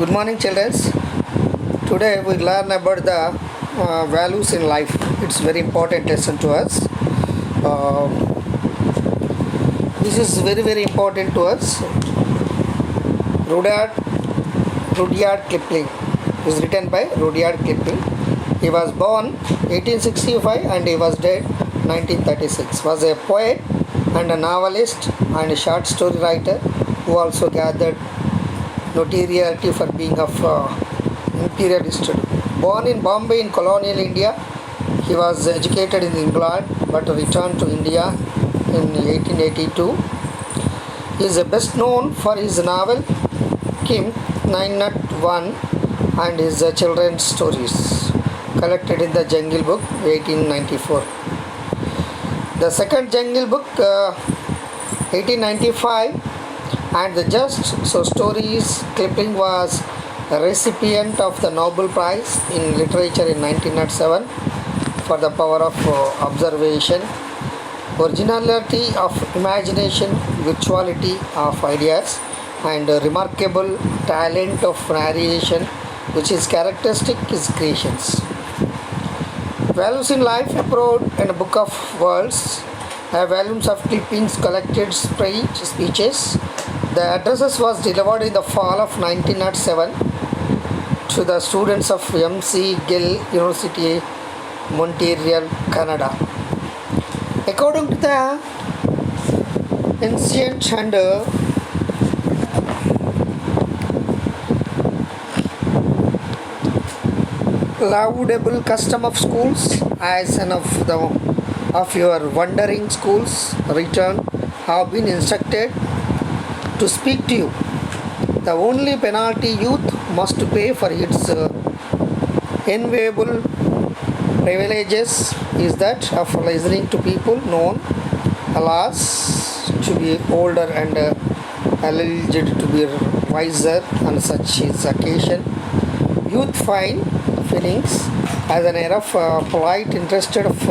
Good morning, children. Today we learn about the values in life. It's very important lesson to us. Uh, this is very important to us. Rudyard Rudyard Kipling is written by Rudyard Kipling. He was born 1865 and he was dead 1936. Was a poet and a novelist and a short story writer who also gathered notoriety for being of imperialist. Born in Bombay in colonial India, he was educated in England but returned to India in 1882. He is best known for his novel Kim 901 and his children's stories collected in the Jungle Book 1894. The second Jungle Book 1895 and the Just So Stories. Kipling was a recipient of the Nobel Prize in Literature in 1907 for the power of observation, originality of imagination, virtuality of ideas, and remarkable talent of narration, which is characteristic his creations. Values in Life Abroad and a Book of Words, volumes of Kipling's collected speeches. The addresses was delivered in the fall of 1907 to the students of M.C. Gill University, Montreal, Canada. According to the ancient and laudable custom of schools, as and of your wandering schools return, have been instructed to speak to you. The only penalty youth must pay for its enviable privileges is that of listening to people known, alas, to be older and alleged to be wiser on such is occasion. Youth find feelings as an air of polite interested of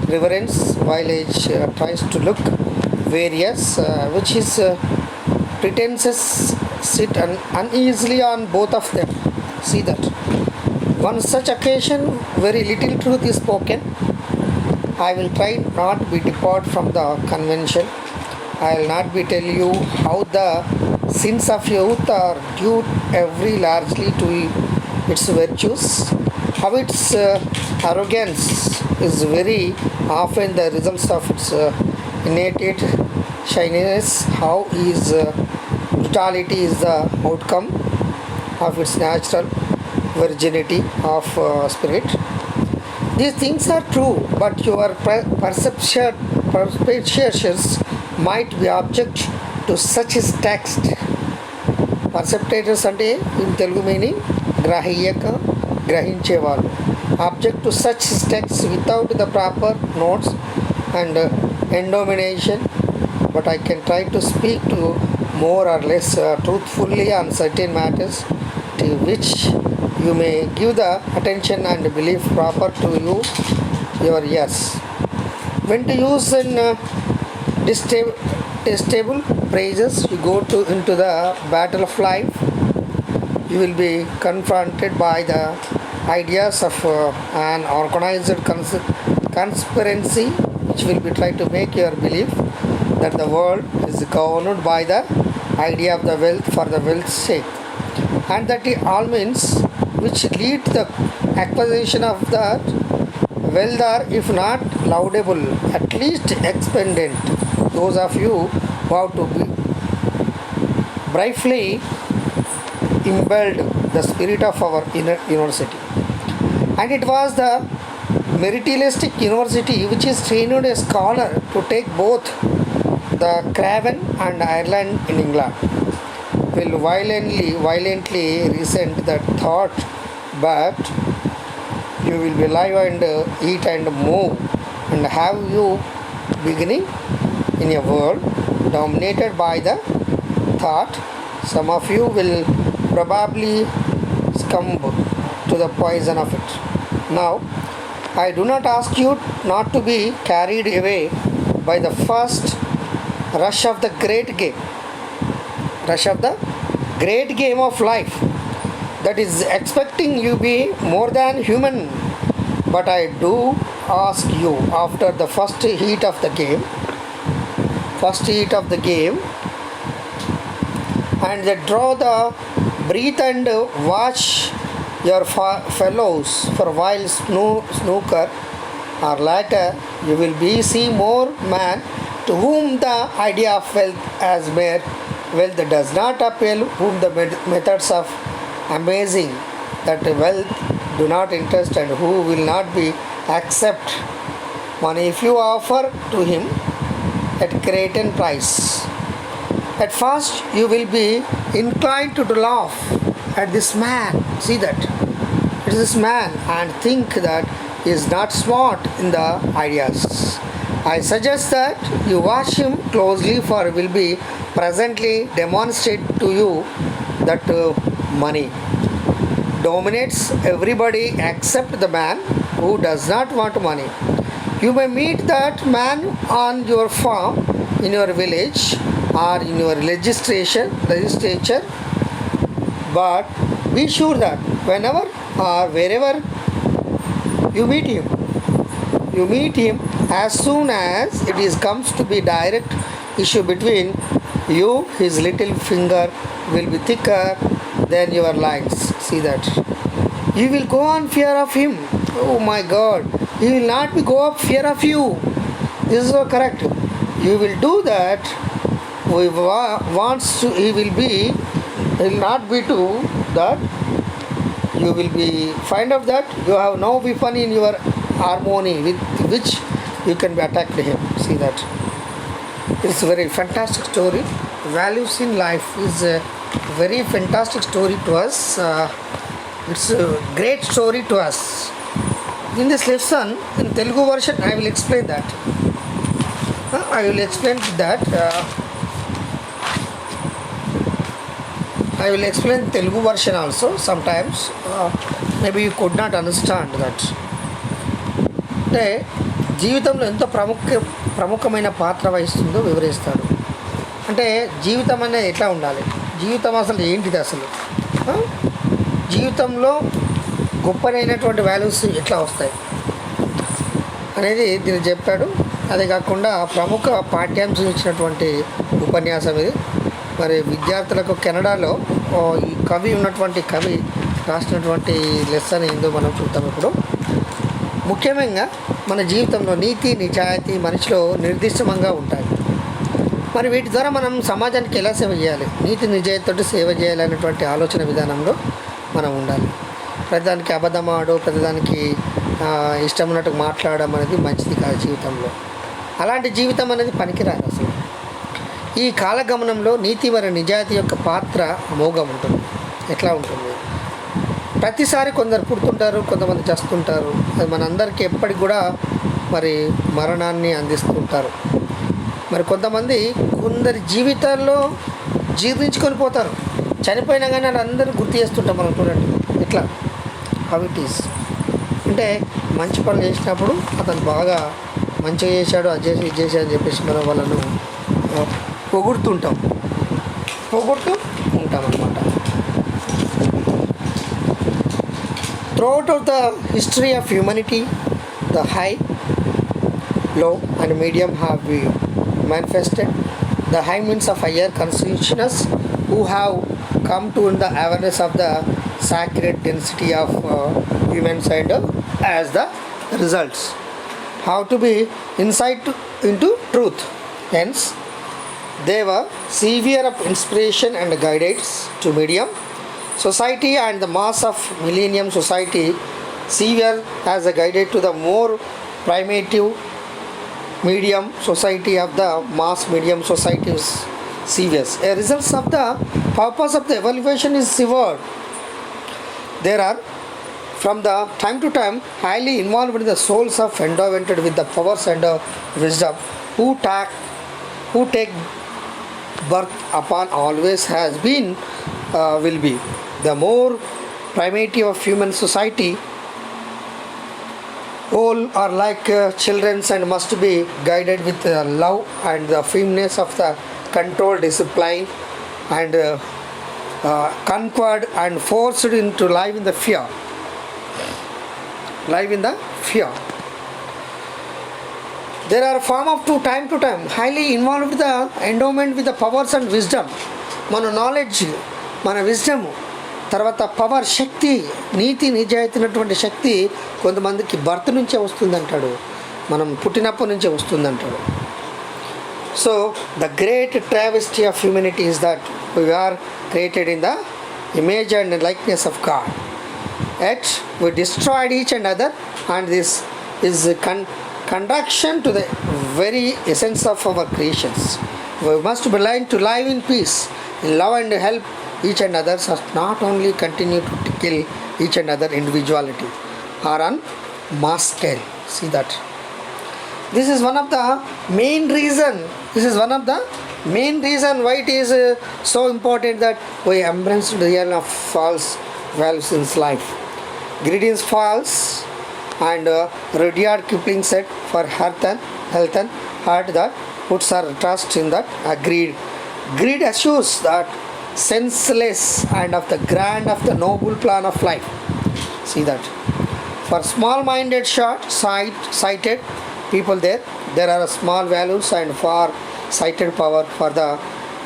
reverence, while age tries to look various, which is pretenses sit uneasily on both of them. See that. On such occasion, very little truth is spoken. I will try not to be depart from the convention. I will not be tell you how the sins of youth are due every largely to its virtues, how its arrogance is very often the results of its innate shyness, how his brutality is the outcome of its natural virginity of spirit. These things are true, but your perceptions might be object to such as text. Perceptators అంటే in Telugu meaning గ్రహించేవాళ్ళు. Object to such texts without the proper notes and endnomination, but I can try to speak to more or less truthfully on certain matters to which you may give the attention and belief proper to you, your ears. When to use in testable praises, you go into the battle of life. You will be confronted by the ideas of an organized conspiracy which will be trying to make your belief that the world is governed by the idea of the wealth for the wealth's sake, and that all means which lead to the acquisition of that wealth are, if not laudable, at least expendent. Those of you who have to be briefly imbibed the spirit of our inner university. And it was the materialistic university which is trained a scholar to take both the Craven and Ireland in England. Will violently resent that thought, but you will be live and eat and move and have you beginning in a world dominated by the thought. Some of you will probably succumb to the poison of it. Now, I do not ask you not to be carried away by the first rush of the great game of life that is expecting you be more than human. But I do ask you, after the first heat of the game, and they draw the breath and watch your fellows for a while snooker or later, you will be see more man to whom the idea of wealth as mere wealth does not appeal, whom the methods of amazing that wealth do not interest, and who will not be accept money if you offer to him at great price. At first you will be inclined to laugh at this man. See that it is this man and think that he is not smart in the ideas. I suggest that you watch him closely, for he will be presently demonstrate to you that money dominates everybody except the man who does not want money. You may meet that man on your farm, in your village, or in your legislature, but be sure that whenever or wherever you meet him as soon as it is comes to be direct issue between you, his little finger will be thicker than your lines. See that you will go on fear of him. Oh my God, he will not be go up fear of you. This is so correct. You will do that. We wants to. He will not be to that. You will be find out that you have no weapon in your harmony with which you can be attacked him. See that it's a very fantastic story. Values in life is a very fantastic story to us. It's a great story to us. In this lesson, in Telugu version, I will explain that. I will explain Telugu version also. Sometimes maybe you could not understand that. అంటే జీవితంలో ఎంత ప్రముఖమైన పాత్ర వహిస్తుందో వివరిస్తాడు. అంటే జీవితం అనేది ఎట్లా ఉండాలి, జీవితం అసలు ఏంటిది, అసలు జీవితంలో గొప్పనైనటువంటి వాల్యూస్ ఎట్లా వస్తాయి అనేది దీన్ని చెప్పాడు. అదే కాకుండా ప్రముఖ పాఠ్యాంశం ఇచ్చినటువంటి ఉపన్యాసం ఇది. మరి విద్యార్థులకు కెనడాలో ఈ కవి రాసినటువంటి లెసన్ ఏందో మనం చూద్దాం. ఇప్పుడు ముఖ్యంగా మన జీవితంలో నీతి నిజాయితీ మనిషిలో నిర్దిష్టంగా ఉంటాయి. మరి వీటి ద్వారా మనం సమాజానికి ఎలా సేవ చేయాలి, నీతి నిజాయితీతో సేవ చేయాలనేటువంటి ఆలోచన విధానంలో మనం ఉండాలి. ప్రతిదానికి అబద్ధమాడు, ప్రతిదానికి ఇష్టం ఉన్నట్టు మాట్లాడడం అనేది మంచిది కాదు జీవితంలో. అలాంటి జీవితం అనేది పనికిరాదు అసలు. ఈ కాలగమనంలో నీతి మరియు నిజాయితీ యొక్క పాత్ర అమోఘం ఉంటుంది. ఎట్లా ఉంటుంది, ప్రతిసారి కొందరు పుడుతుంటారు, కొంతమంది చస్తుంటారు. అది మనందరికీ ఎప్పటికి కూడా మరి మరణాన్ని అందిస్తుంటారు. మరి కొందరి జీవితాల్లో జీర్ణించుకొని పోతారు. చనిపోయినా కానీ అందరూ గుర్తు చేస్తుంటాం మనం. చూడండి ఇట్లా హౌ ఇట్ ఈస్. అంటే మంచి పనులు చేసినప్పుడు అతను బాగా మంచిగా చేశాడు, అది చేసి ఇది చేసి అని చెప్పేసి మనం వాళ్ళను పొగుడుతూ ఉంటాం అన్నమాట. Throughout of the history of humanity, the high, low and medium have been manifested. The high means of higher consciousness who have come to the awareness of the sacred density of human side as the results. How to be insight into truth. Hence, they were severe of inspiration and guidance to medium society and the mass of millennium society. Severe as a guide to the more primitive medium society of the mass medium societies. Severe. A result of the purpose of the evaluation is severe. There are from the time to time highly involved in the souls of endowed with the powers and wisdom who take birth upon always has been will be. The more primitive of human society all are like children and must be guided with love and the firmness of the control, discipline and conquered and forced into life in the fear. Life in the fear. There are form of time to time highly involved with the endowment with the powers and wisdom. మన knowledge, మన wisdom, తర్వాత power, శక్తి, నీతి నిజాయితీనటువంటి శక్తి కొంతమందికి birth నుంచే వస్తుందంటాడు, మనం పుట్టినప్పటి నుంచే వస్తుందంటాడు. So the great travesty of humanity is that we are created in the image and likeness of God. Yet we destroyed each and other, and this is contraction to the very essence of our creations. We must be learn to live in peace, in love and help each and others, not only continue to kill each and other individuality or on mass scale. See that. This is one of the main reason. This is one of the main reason why it is so important that we embrace the real of false values in life. Greed is false, and Rudyard Kipling said, "For health and heart that puts our trust in that greed. Greed assures that senseless and of the grand of the noble plan of life." See that. For small-minded, short-sighted people, there are small values, and for sighted power for the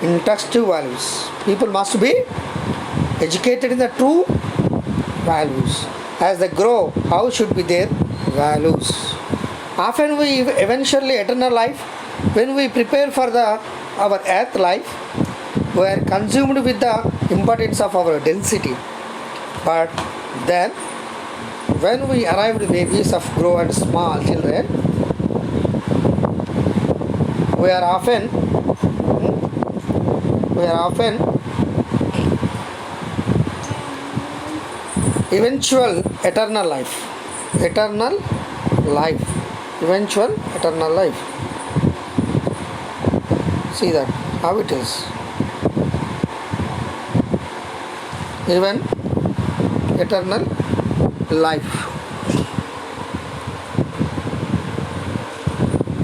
intellectual values. People must be educated in the true values. As they grow, how should be their values? Often we eventually eternal life, when we prepare for our earth life, we are consumed with the importance of our density. But then, when we arrive to babies of grow and small children, we are often eventual eternal life, eventual eternal life. See that how it is. Even eternal life.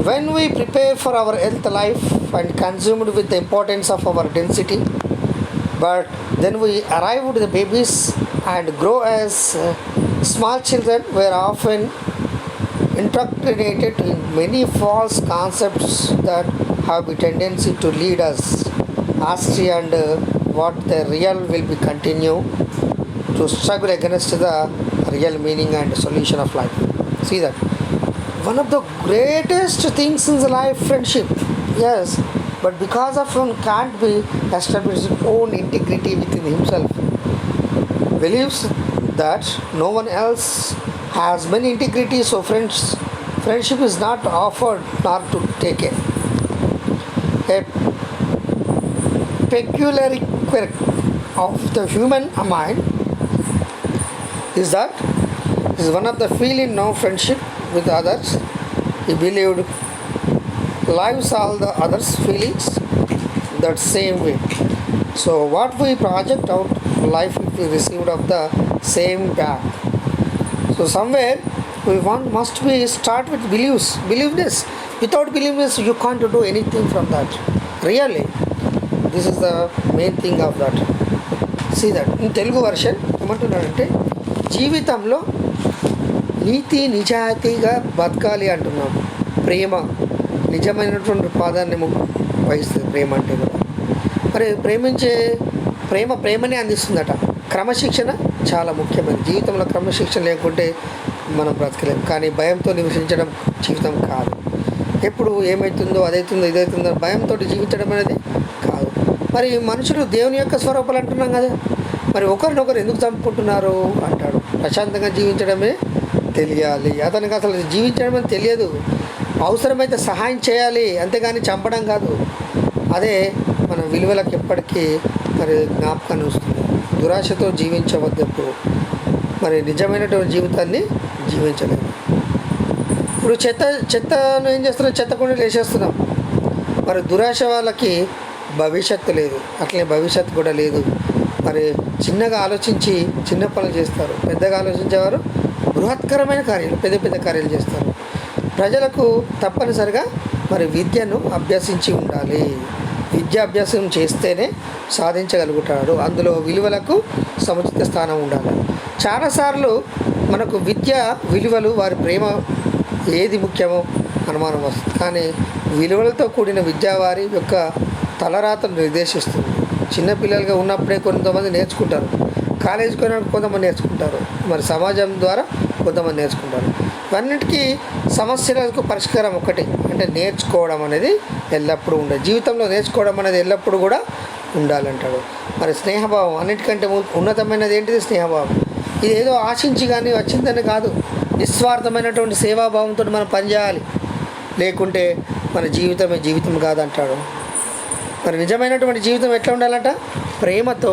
When we prepare for our earth life and consumed with the importance of our density, but then we arrive with the babies and grow as small children, we are often indoctrinated in many false concepts that have a tendency to lead us astray, and what the real will be continue to struggle against the real meaning and solution of life. See that. One of the greatest things in the life, friendship. Yes, but because of one can't be established his own integrity within himself. Believes that no one else has many integrity, so friendship is not offered nor to take it. A peculiar quirk of the human mind is that is one of the feeling no friendship with others. He believed lives all the others' feelings that same way. So what we project out life we received of the same back. So somewhere we must be start with beliefs. Believe this. Without beliefs you can't do anything from that. Really, this is the main thing of that. See that in Telugu version ఏమంటున్నాడంటే జీవితంలో నీతి నిజాయితీగా బతకాలి అంటున్నాం. ప్రేమ నిజమైనటువంటి పాదాన్ని వహిస్తుంది. ప్రేమ అంటే కూడా మరి ప్రేమనే అందిస్తుందట. క్రమశిక్షణ చాలా ముఖ్యమైనది. జీవితంలో క్రమశిక్షణ లేకుంటే మనం బ్రతకలేము. కానీ భయంతో నివసించడం జీవితం కాదు. ఎప్పుడు ఏమవుతుందో అదవుతుందో ఇదవుతుందో భయంతో జీవించడం అనేది కాదు. మరి మనుషులు దేవుని యొక్క స్వరూపాలు అంటున్నాం కదా, మరి ఒకరినొకరు ఎందుకు చంపుకుంటున్నారు అంటాడు. ప్రశాంతంగా జీవించడమే తెలియాలి. అతనికి అసలు జీవించడం అని తెలియదు. అవసరమైతే సహాయం చేయాలి, అంతేగాని చంపడం కాదు. అదే మన విలువలకు ఎప్పటికీ మరి జ్ఞాపకాన్ని వస్తుంది. దురాశతో జీవించవద్దు ఎప్పుడు. మరి నిజమైనటువంటి జీవితాన్ని జీవించలేదు. ఇప్పుడు చెత్తను ఏం చేస్తున్నాం, చెత్త కొని వేసేస్తున్నాం. మరి దురాశ వాళ్ళకి భవిష్యత్తు లేదు, అట్లనే భవిష్యత్తు కూడా లేదు. మరి చిన్నగా ఆలోచించి చిన్న పనులు చేస్తారు, పెద్దగా ఆలోచించేవారు బృహత్కరమైన కార్యాలు పెద్ద కార్యాలు చేస్తారు. ప్రజలకు తప్పనిసరిగా మరి విద్యను అభ్యసించి ఉండాలి. విద్యాభ్యాసం చేస్తేనే సాధించగలుగుతాడు. అందులో విలువలకు సముచిత స్థానం ఉండాలి. చాలాసార్లు మనకు విద్య విలువలు వారి ప్రేమ ఏది ముఖ్యమో అనుమానం వస్తుంది. కానీ విలువలతో కూడిన విద్య వారి యొక్క తలరాతను నిర్దేశిస్తుంది. చిన్నపిల్లలుగా ఉన్నప్పుడే కొంతమంది నేర్చుకుంటారు, కాలేజీకి పోయినప్పుడు కొంతమంది నేర్చుకుంటారు, మరి సమాజం ద్వారా కొంతమంది నేర్చుకుంటారు. ఇవన్నిటికీ సమస్యలకు పరిష్కారం ఒకటి, అంటే నేర్చుకోవడం అనేది ఎల్లప్పుడూ ఉండాలి. జీవితంలో నేర్చుకోవడం అనేది ఎల్లప్పుడూ కూడా ఉండాలంటాడు. మరి స్నేహభావం అన్నిటికంటే ఉన్నతమైనది ఏంటిది? స్నేహభావం. ఇది ఏదో ఆశించి కానీ వచ్చిందని కాదు, నిస్వార్థమైనటువంటి సేవాభావంతో మనం పనిచేయాలి. లేకుంటే మన జీవితమే జీవితం కాదంటాడు. మరి నిజమైనటువంటి జీవితం ఎట్లా ఉండాలంట? ప్రేమతో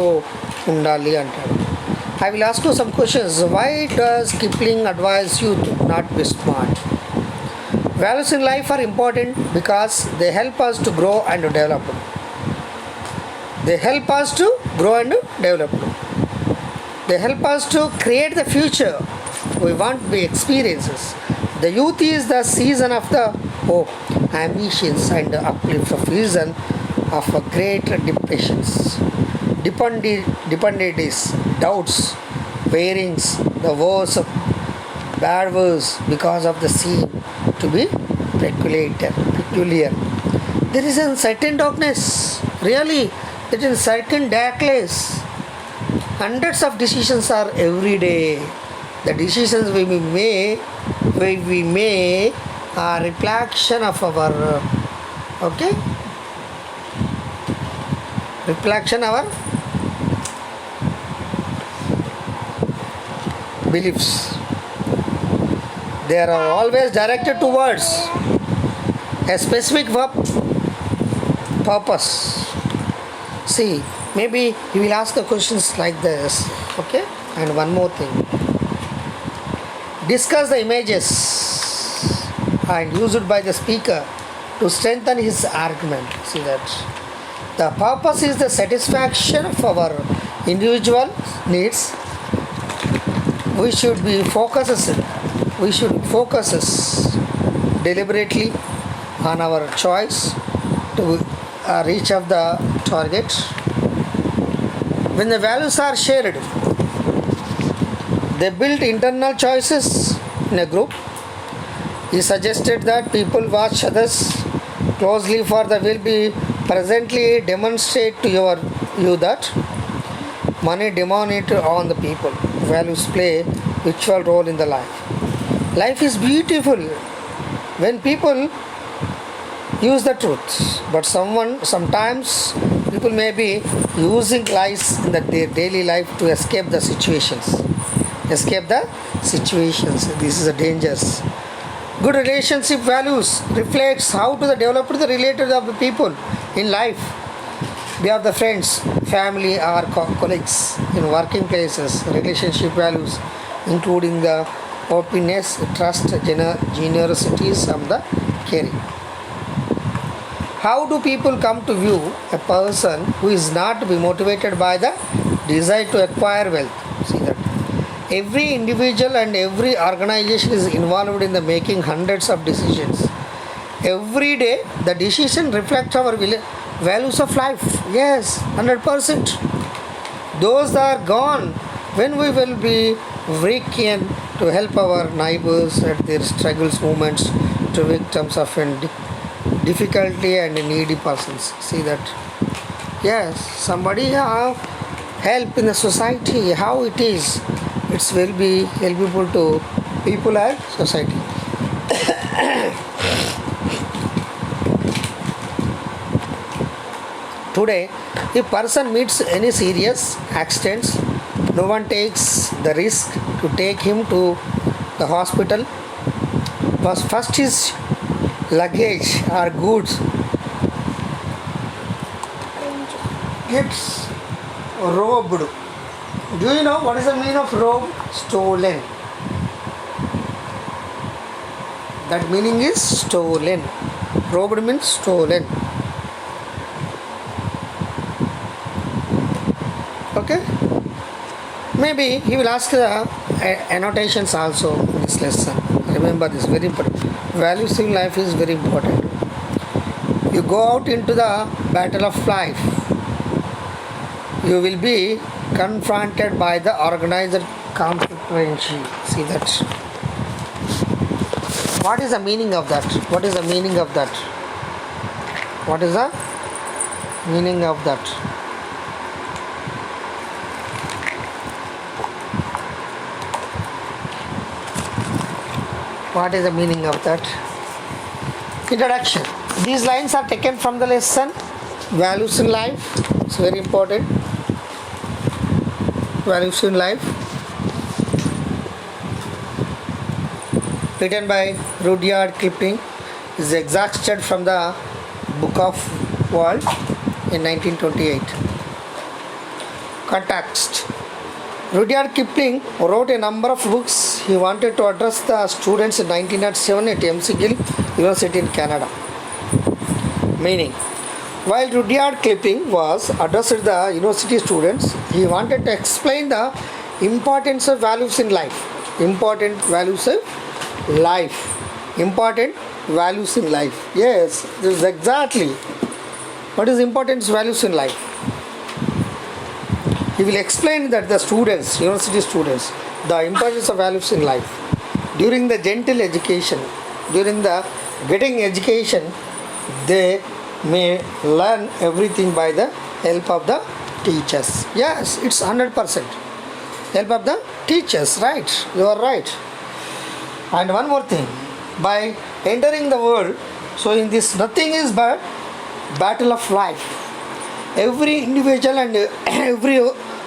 ఉండాలి అంటాడు. I will ask you some questions. Why does Kipling advise you to not be smart? Values in life are important because they help us to grow and to develop. They help us to grow and develop. They help us to create the future we want to be experiences. The youth is the season of the hope, ambitions and uplift of reason of a great depressions. Dependencies, doubts, wearings, the words of bad words because of the seem to be peculiar. There is a certain darkness, really, there is a certain darkness. Hundreds of decisions are every day. The decisions we make are reflection of our reflection our beliefs. They are always directed towards a specific purpose. See, maybe you will ask the questions like this, okay? And one more thing. Discuss the images and used by the speaker to strengthen his argument. See that. The purpose is the satisfaction of our individual needs. We should focus deliberately on our choice to reach of the target. When the values are shared, they build internal choices in a group. He suggested that people watch others closely for the will be presently demonstrate to you that money denominated on the people. Values play virtual role in the life. Life is beautiful when people use the truth, but sometimes people may be using lies in their daily life to escape the situations. This is a dangerous. Good relationship values reflects how to develop the related of the people in life. They are the friends, family or colleagues in working places. Relationship values including the openness, trust, generosity, of the caring. How do people come to view a person who is not to be motivated by the desire to acquire wealth? See that. Every individual and every organization is involved in the making hundreds of decisions. Every day, the decision reflects our values of life. Yes, 100%. Those are gone when we will be working to help our neighbors at their struggles, moments, to victims of difficulty and needy persons. See that. Yes, somebody have help in the society. How it is? It will be helpful to people and society. Today, if person meets any serious accidents, no one takes the risk to take him to the hospital. First his luggage or goods gets robbed. Do you know what is the meaning of rob? Stolen. That meaning is stolen. Robbed means stolen. Okay? Maybe he will ask the annotations also in this lesson. Remember this, very important. Values in life is very important. You go out into the battle of life. you will be confronted by the organized competency. See that? What is the meaning of that? What is the meaning of that? What is the meaning of that? What is the meaning of that? Introduction. These lines are taken from the lesson Values in Life. It's very important. Values in Life. Written by Rudyard Kipling. Is extracted from the Book of World in 1928. Context. Rudyard Kipling wrote a number of books. He wanted to address the students in 1907 at McGill University in Canada. Meaning, while Rudyard Kipling was addressed the university students, he wanted to explain the importance of values in life. Important values of life. Important values in life. Yes, this is exactly what is importance values in life. He will explain that the students, university students, the importance of values in life. During the gentle education, during the getting education, they may learn everything by the help of the teachers. Yes, it's 100%. Help of the teachers, right? You are right. And one more thing, by entering the world, so in this nothing is but battle of life. Every individual and every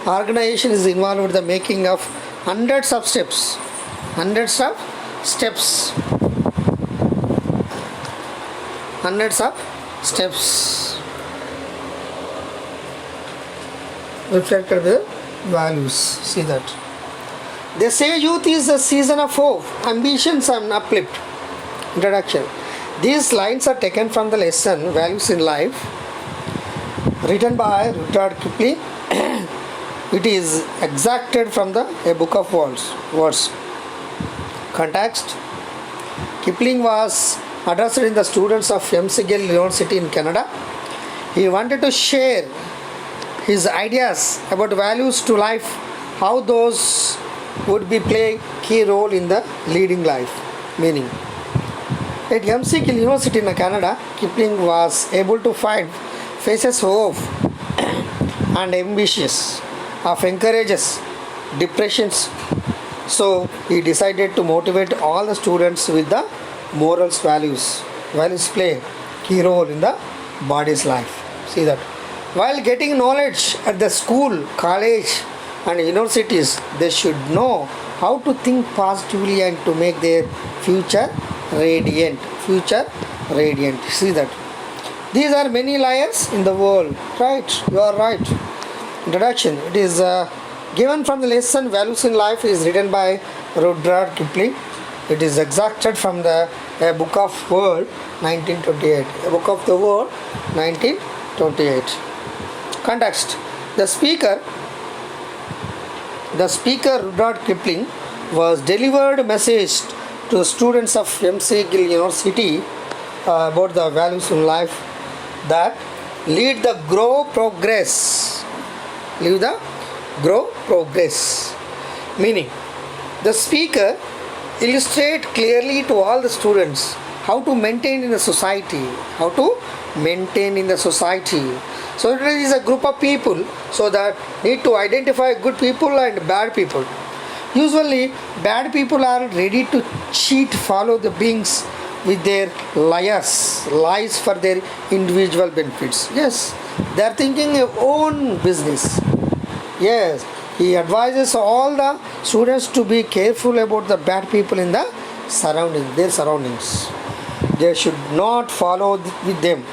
organization is involved with the making of hundreds of steps reflected with values. See that. They say youth is a season of hope, ambitions and uplift. Introduction. These lines are taken from the lesson Values in Life, written by Rudyard Kipling. It is extracted from a Book of Words. Context. Kipling was addressed in the students of McGill University in Canada. He wanted to share his ideas about values to life, how those would be play key role in the leading life. Meaning, at McGill University in Canada, Kipling was able to find faces of and ambitious, of encourages depressions. So he decided to motivate all the students with the morals values. Values play key role in the body's life. See that. While getting knowledge at the school, college and universities, they should know how to think positively and to make their future radiant. See that. These are many liars in the world. Right? You are right. Introduction. It is given from the lesson Values in Life is written by Rudyard Kipling. It is extracted from the Book of World 1928. A Book of the World 1928. Context. The speaker Rudyard Kipling was delivered a message to the students of McGill University about the values in life that lead the grow progress. Meaning, the speaker illustrate clearly to all the students how to maintain in the society. So it is a group of people, so that need to identify good people and bad people. Usually, bad people are ready to cheat, follow the beings with their lies for their individual benefits. Yes, they are thinking of own business. Yes, he advises all the students to be careful about the bad people in their surroundings. They should not follow with them.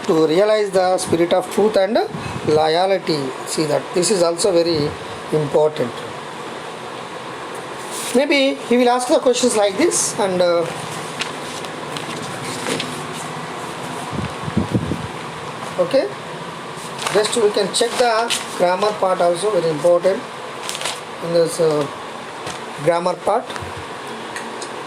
To realize the spirit of truth and loyalty. See that. This is also very important. Maybe he will ask the questions like this and okay. Just we can check the grammar part also, very important in this grammar part.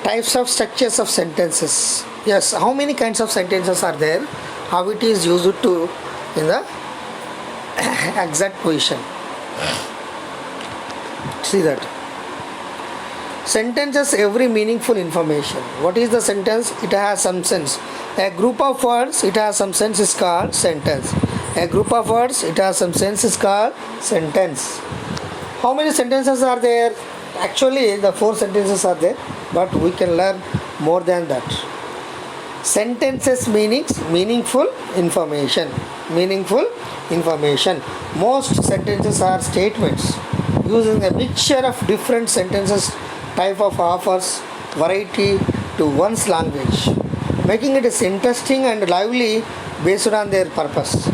Types of structures of sentences. Yes, how many kinds of sentences are there? How it is used to in the exact position. See that. Sentences every meaningful information. What is the sentence? It has some sense. A group of words, it has some sense, is called sentence. A group of words, it has some sense, is called sentence. How many sentences are there? Actually, the 4 sentences are there, but we can learn more than that. Sentences meanings, meaningful information. Meaningful information. Most sentences are statements using a mixture of different sentences type of offers variety to one's language, making it as interesting and lively based on their purpose.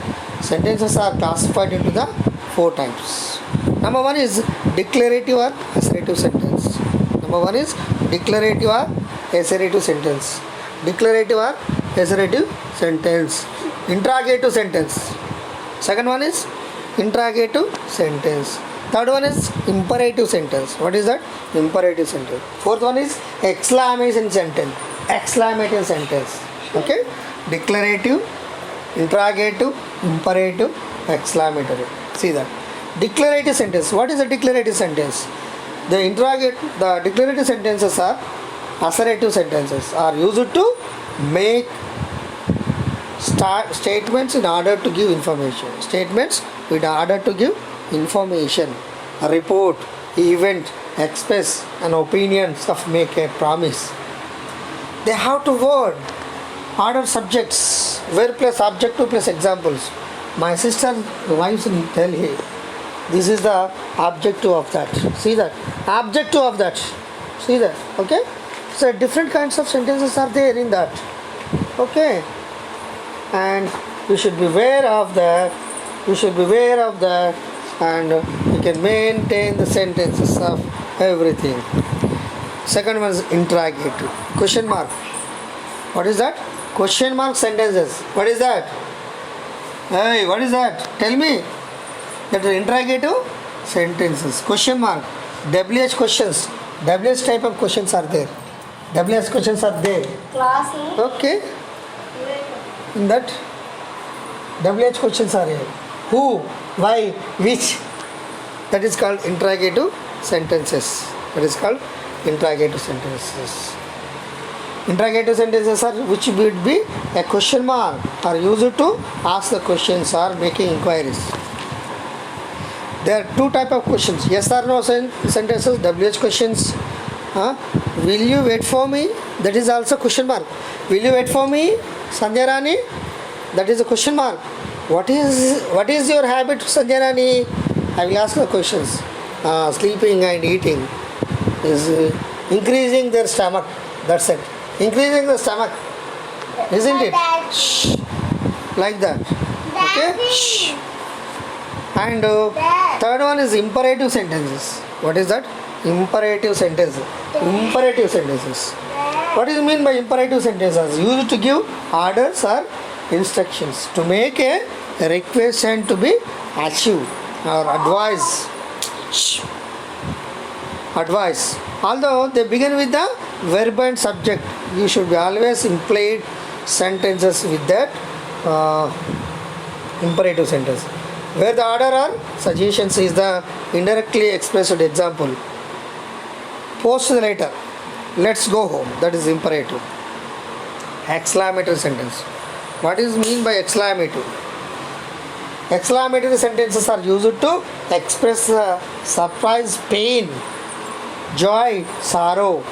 Sentences are classified into the 4 types. Number 1 is declarative or assertive sentence. Number 1 is declarative or assertive sentence. Declarative or assertive sentence. Interrogative sentence. Second one is interrogative sentence. Third one is imperative sentence. What is that? Imperative sentence. Fourth one is exclamation sentence. Exclamative sentence. Okay? Declarative, interrogative, imperative, exclamatory. See that. Declarative sentence. What is a declarative sentence? The declarative sentences are assertive sentences, are used to make statements in order to give information. Statements in order to give information, a report, event, express an opinions of make a promise. They have to word, order subjects, where plus objective plus examples. My sister lives in Delhi. This is the objective of that. See that? Objective of that. See that? Okay? So different kinds of sentences are there in that. Okay? And you should be aware of that. You should be aware of that. And you can maintain the sentences of everything. Second one is interrogative. Question mark. What is that? Question mark sentences. What is that? Hey, what is that? Tell me. That is interrogative sentences. Question mark. WH questions. WH type of questions are there. WH questions are there. Class. Okay. In that WH questions are here. Who, why, which. That is called interrogative sentences. That is called interrogative sentences. Interrogative sentences are which would be a question mark, are used to ask the questions or making inquiries. There are 2 type of questions. Yes or no sentences, WH questions. Will you wait for me? That is also question mark. Will you wait for me, Sandhya Rani? That is a question mark. What is your habit, Sandhya Rani? I will ask the questions. Sleeping and eating is increasing their stomach. That's it. Increasing the stomach. Isn't it? Shh. Like that. Okay? Shh. And third one is imperative sentences. What is that? Imperative sentences. Imperative sentences. What is mean by imperative sentences? Used to give orders or instructions, to make a request and to be achieved, or advice. Shh. Advice. Although they begin with the verb and subject, you should be always implied sentences with that imperative sentence. Where the order or suggestions is the indirectly expressed example. Post the letter. Let's go home. That is imperative. Exclamatory sentence. What is mean by exclamative? Exclamatory sentences are used to express surprise, pain, joy, sorrow,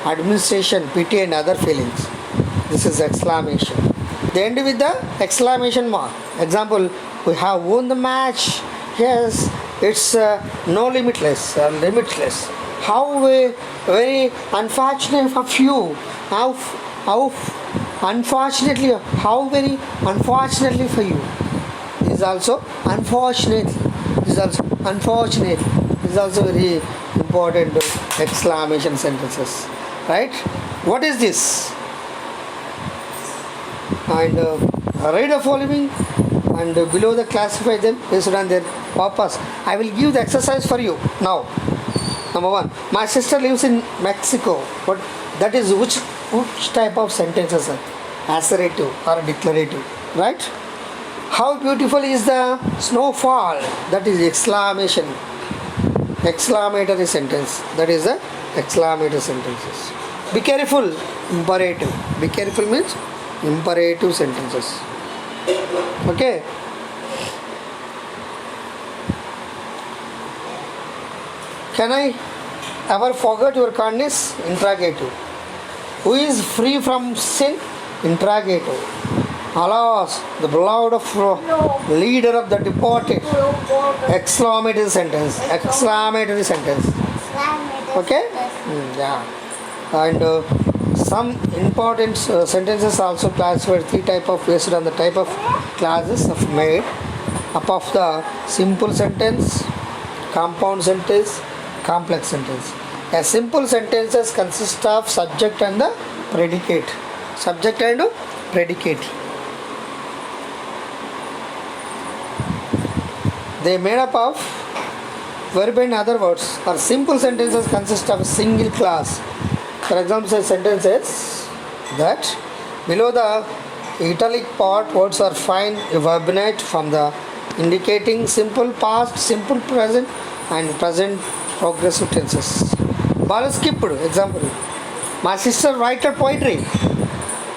administration, pity and other feelings. This is exclamation. They end with the exclamation mark. Example, we have won the match. Yes, it's no limitless, limitless. How very unfortunate of you. How unfortunately, how very unfortunately for you. This is also unfortunate. This is also unfortunate. This is also very important exclamation sentences. Right? What is this? And read the following and below the classify them based on their purpose. I will give the exercise for you now. Number 1. My sister lives in Mexico. What that is which type of sentences are? Assertive or declarative, right? How beautiful is the snowfall? That is exclamation. Exclamatory sentence. That is the exclamatory sentences. Be careful. Imperative. Be careful means imperative sentences. Okay. Can I ever forget your kindness? Interrogative. Who is free from sin? Interrogative. Alas, the beloved of leader of the departed. Exclamatory sentence. Exclamatory sentence. Okay? Yeah. And some important sentences also classified three type of based on the type of classes of made up of the simple sentence, compound sentence, complex sentence. A simple sentences consist of subject and the predicate. Subject and predicate. They made up of verb and other words. Or simple sentences consist of a single class. For example, say sentences that below the italic part words are fine verbinate from the indicating simple past, simple present and present progressive tenses. Bala skipped example. My sister writer poetry.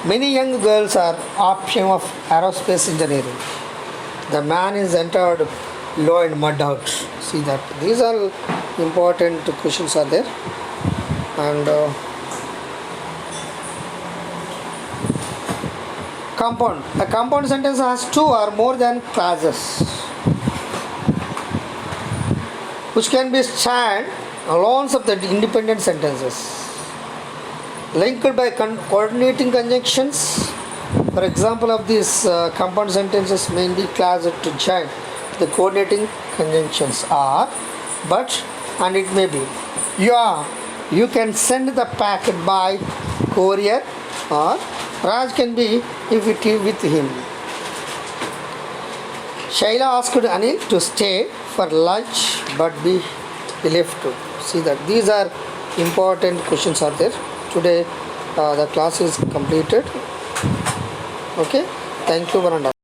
Many young girls are option of aerospace engineering. The man is entered law and mud out. See that these are important questions are there. And compound. A compound sentence has two or more than clauses, which can be stand alone of the independent sentences, linked by coordinating conjunctions. For example of these compound sentences mainly clause to join. The coordinating conjunctions are but and it may be. Yeah, you can send the packet by courier or Raj can be if it is with him. Shaila asked Anil to stay for lunch but be left to. See that these are important questions are there. Today the class is completed. Okay. Thank you, Varanda.